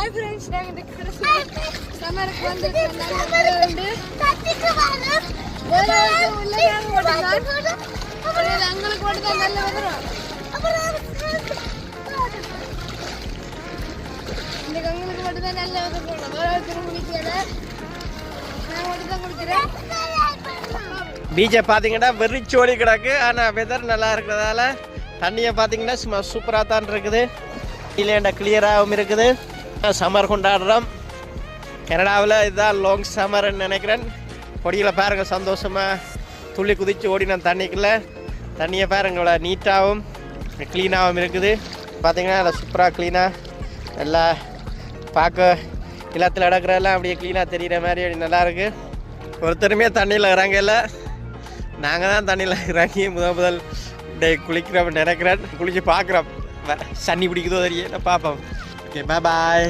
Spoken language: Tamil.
Hi friends, நாங்க இந்த சம்மருக்கு வந்து நல்ல தட்டிக்கு வரோம். வேற உள்ள நாங்க ஓடுறோம். அப்புறம் அங்களுக்கு ஓடுதா நல்ல வரும். அப்புறம் இந்த கங்களுக்கு ஓடுதா நல்ல வரும். வேற ஒருத்தர் குளிக்கல. நான் ஓடுதா குளிக்கிறேன். பீச்சை பார்த்தீங்கன்னா வெறிச்சோடி கிடக்கு. ஆனால் வெதர் நல்லா இருக்கிறதால தண்ணியை பார்த்தீங்கன்னா சும்மா சூப்பராக தான் இருக்குது. இல்லைண்டா கிளியராகவும் இருக்குது. சம்மர் கொண்டாடுறோம். கனடாவில் இதுதான் லாங் சம்மர்ன்னு நினைக்கிறேன். கொடியில் பாருங்கள் சந்தோஷமாக துள்ளி குதித்து ஓடினோம் தண்ணிக்குள்ளே. தண்ணியை பாருங்கள நீட்டாகவும் க்ளீனாகவும் இருக்குது. பார்த்தீங்கன்னா நல்லா சூப்பராக க்ளீனாக நல்லா பார்க்க நிலத்தில் நடக்கிறதெல்லாம் அப்படியே க்ளீனாக தெரிகிற மாதிரி அப்படி நல்லாயிருக்கு. ஒருத்தருமே தண்ணியில் இறங்கல. நாங்கள் தான் தண்ணியில் இறங்கி முதல் டே குளிக்கிறோம் நினைக்கிறேன். குளிச்சு பார்க்குறோம். சன்னி பிடிக்குதோ தெரியல பார்ப்போம். Okay bye.